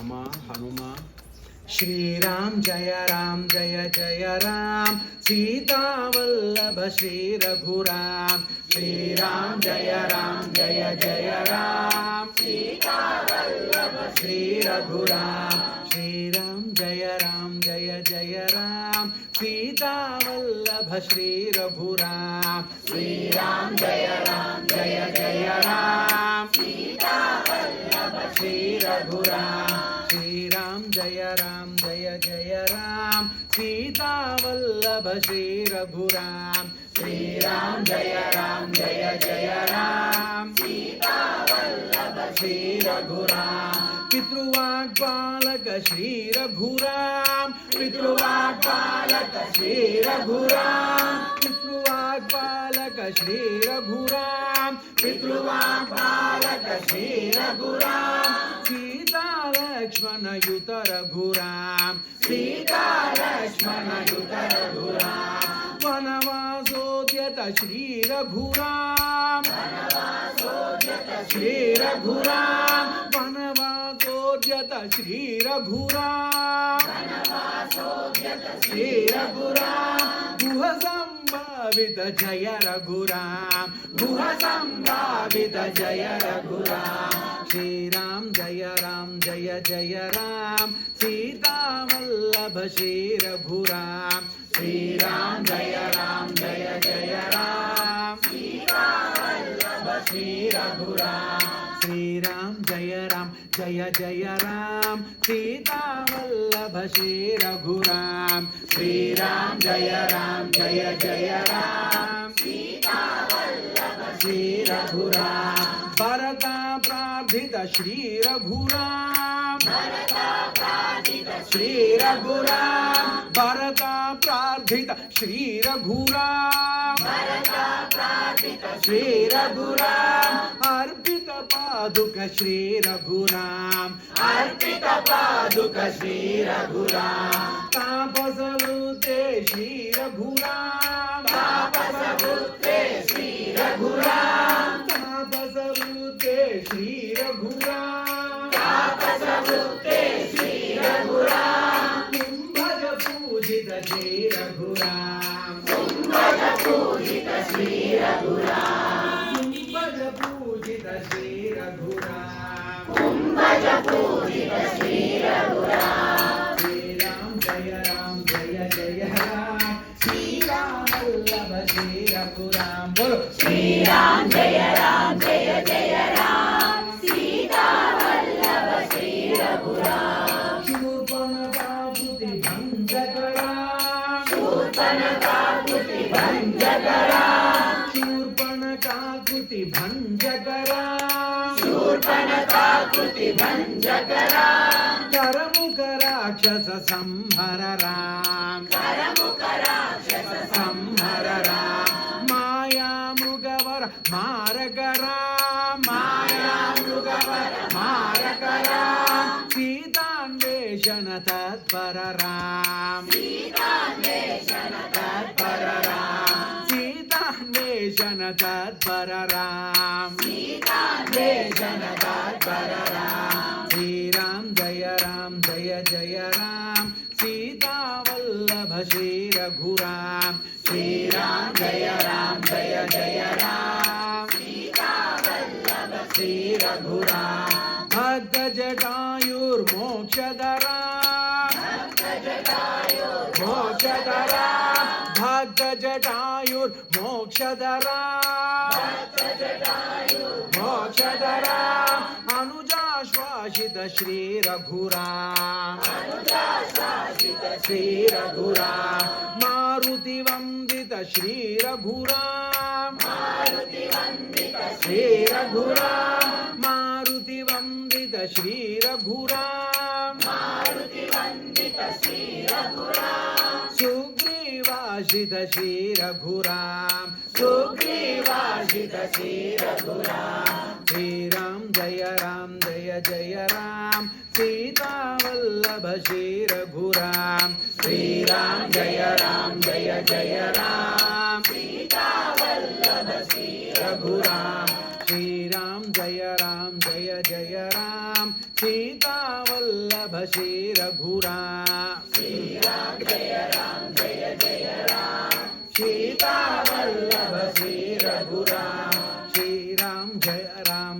हनुमा श्री राम जय जय राम सीता वल्लभ श्री रघुराम श्री राम जय जय राम सीता वल्लभ श्री रघुराम श्री राम जय जय राम सीता वल्लभ श्री रघुराम श्री राम जय जय राम सीता वल्लभ श्री रघुराम श्री राम जय जय राम सीता वल्लभ श्री रघुराम श्री राम जय जय राम सीता वल्लभ श्री रघुराम पितृवाक्पालक श्री रघुराम पितृवाक्पालक श्री रघुराम पितृवाक्पालक श्री रघुराम पितृवाक्पालक श्री रघुराम सीता लक्ष्मण युत रघुराम सीता लक्ष्मण युत रघुराम वनवासोद्यत श्री रघुराम वनवासोद्यत श्री रघुराम वनवासोद्यत श्री रघुराम वनवासोद्यत श्री रघुराम गुह संभावित जय रघुराम गुह संभावित जय रघुराम श्री राम जय जय राम सीता वल्लभ श्री रघुराम श्री राम जय जय राम सीता वल्लभ श्री रघुराम श्री राम जय जय राम सीता वल्लभ श्री रघुराम श्री राम जय जय राम सीता वल्लभ श्री रघुराम भरता प्रार्थित श्री रघुराम भरता प्रार्थित श्री रघुराम भरता प्रार्थित श्री रघुराम भरता प्रार्थित श्री रघुराम अर्पित पादुक श्री रघुराम अर्पित पादुक श्री रघुराम तापस वृत्ते श्री रघुराम तापस वृत्ते श्री रघुराम तापस वृत्ते श्री रघुराम तापस वृत्ते श्री रघुराम कुंभज पूजित श्री रघुराम कुंभज पूजित श्री रघुराम कुंभज पूजित श्री रघुराम कुंभज पूजित श्री रघुराम श्री राम जय जय राम सीता वल्लभ श्री रघुराम बोलो श्री राम जय जय राम सीता वल्लभ श्री रघुराम शूर्पणखाकृति भंजकराम शूर्पणखाकृति भंजकराम शूर्पणखाकृति भंजकराम शूर्पणखाकृति भंजकराम करमुख राक्षस संहर राम करमुख राक्षस संहर राम माया मृगवर मारक राम माया मृगवर मारक राम सीतान्वेषण तत्पर राम सीतान्वेषण तत्पर राम सीतान्वेषण तत्पर राम सीतान्वेषण तत्पर राम श्री राम जय जय राम सीता वल्लभ श्री रघुराम श्री राम जय जय राम सीता वल्लभ श्री रघुराम भक्त जटायुर्मोक्षदरा भक्त जटायुर्मोक्षदरा भक्त जटायुर्मोक्षदरा भक्त जटायुर्मोक्षदरा अनुजाश्वासित श्री रघुराम अनुजाश्वासित श्री रघुराम मारुति वंदित श्री रघुराम मारुति वंदित श्री रघुराम मारुति वंदित श्री रघुराम मारुति वंदित श्री रघुराम सुग्रीवासित श्री रघुराम सुग्रीवासित श्री रघुराम श्री राम जय जय राम सीता वल्लभ श्री रघुराम श्री राम जय जय राम सीता वल्लभ श्री रघुराम श्री राम जय जय राम सीता वल्लभ श्री रघुराम श्रीराम जय जय राम सीता वल्लभ श्री रघुराम श्री राम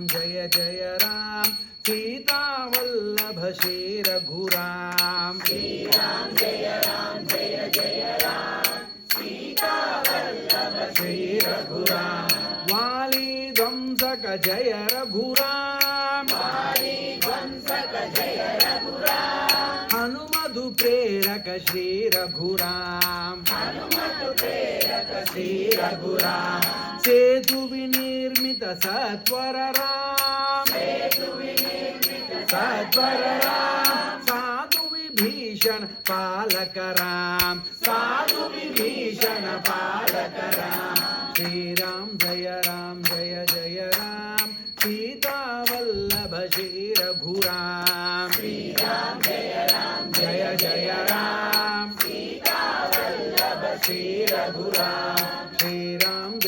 जय जय राम सीता वल्लभ श्री रघुराम श्रीराम जय जय राम सीता वल्लभ श्री रघुराम वाली ध्वंसक जय रघुराम वाली ध्वंसक जय रघुराम हनुमधु प्रेरक श्री रघुराम हनुमत प्रेरक श्री रघुराम सेतु विनिर्मित सत्वर राम सेतु विनिर्मित सत्वर राम साधु विभीषण पालक राम साधु विभीषण पालक राम श्री राम जय जय राम सीता वल्लभ श्री रघुराम श्रीराम जय जय राम सीता वल्लभ श्री रघुराम श्री राम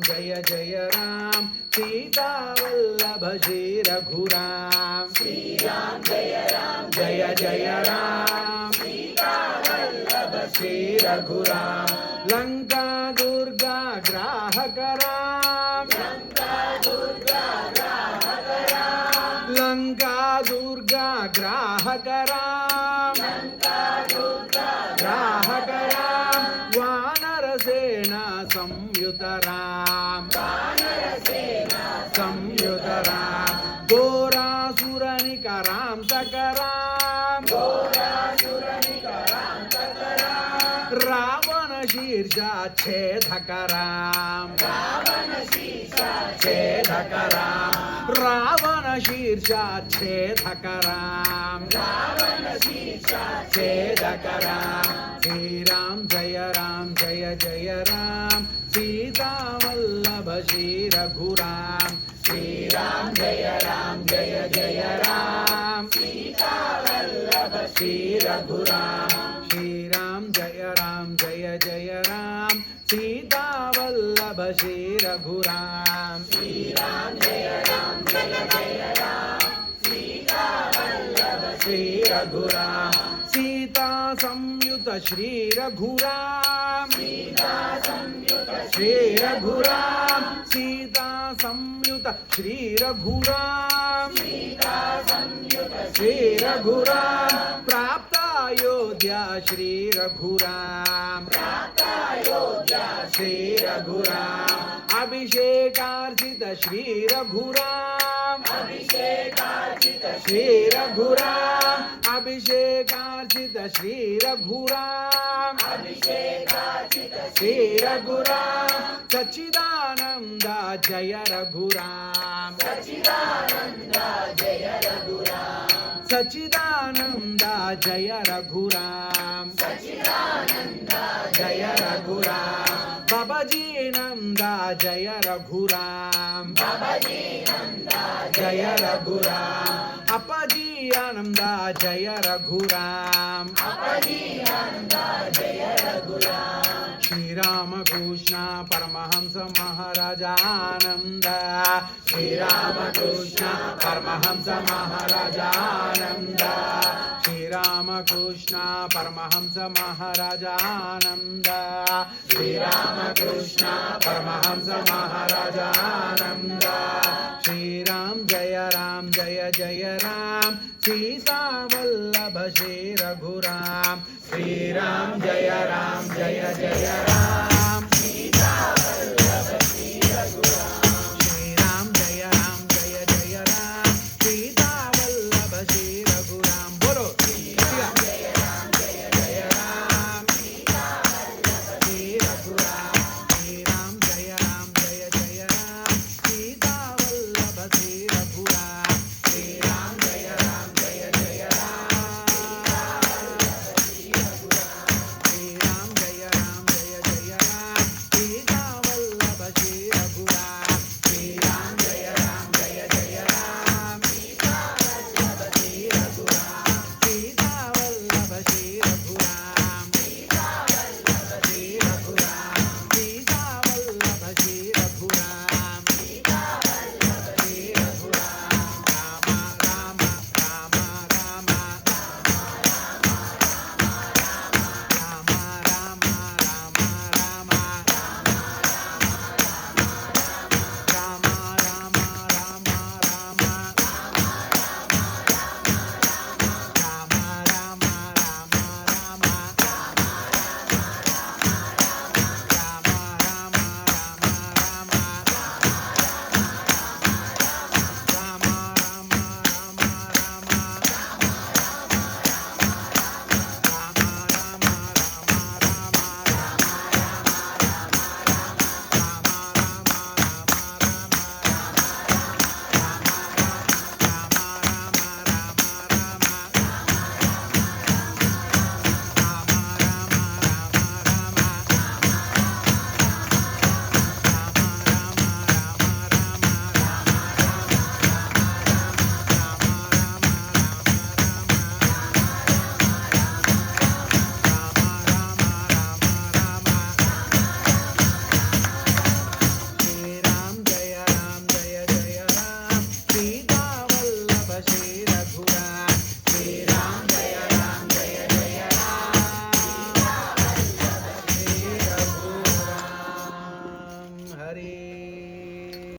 जय जय राम सीता वल्लभ श्री रघुराम श्रीराम जय जय राम सीता वल्लभ श्री रघुराम लंका दुर्गा ग्राहक राम लंका दुर्गा ग्राहक राम लंका दुर्गा ग्राहक राम लंका दुर्गा ग्राहक राम वानर सेना संयुत राम वानर सेना संयुत राम घोरासुर निकराम सकराम घोरासुरनिकरान्तक राम रावण शीर्षा छेदक राम रावण शीर्षा छेदक राम रावण शीर्षा छेदक राम रावण शीर्षा छेदक राम श्री राम जय जय राम सीता वल्लभ श्री रघुराम श्री राम जय जय राम सीता वल्लभ श्री रघुराम श्री राम जय जय राम सीता वल्लभ श्री रघुराम श्रीराम जय जय राम सीता वल्लभ श्री रघुराम सीता संयुत श्री रघुराम सीता संयुत श्री रघुराम सीता संयुत श्री रघुराम सीता संयुत श्री रघुराम प्राप्त अयोध्या श्री रघुराम प्राप्तायोध्या श्री रघुराम अभिषेकार्चित श्री रघुराम अभिषेकार्चित श्री रघुराम अभिषेकार्चित श्री रघुराम अभिषेकार्चित श्री रघुराम सच्चिदानंद जय रघुराम सच्चिदानन्द जय रघुराम सच्चिदानंद जय रघुराम सच्चिदानन्द जय रघुराम बाबाजी नंद जय रघुराम बाबाजी नन्द जय रघुराम अप्पाजी आनंद जय रघुराम अपजी नन्द जय रघुराम श्री राम कृष्ण परमहंस महाराज आनंद श्री राम कृष्ण परमहंस महाराज आनंद श्री राम कृष्ण परमहंस महाराज आनंद श्री राम कृष्ण परमहंस महाराज आनंद श्री राम जय जय राम सीता वल्लभ श्री रघुराम श्री राम जय जय राम सीता वल्लभ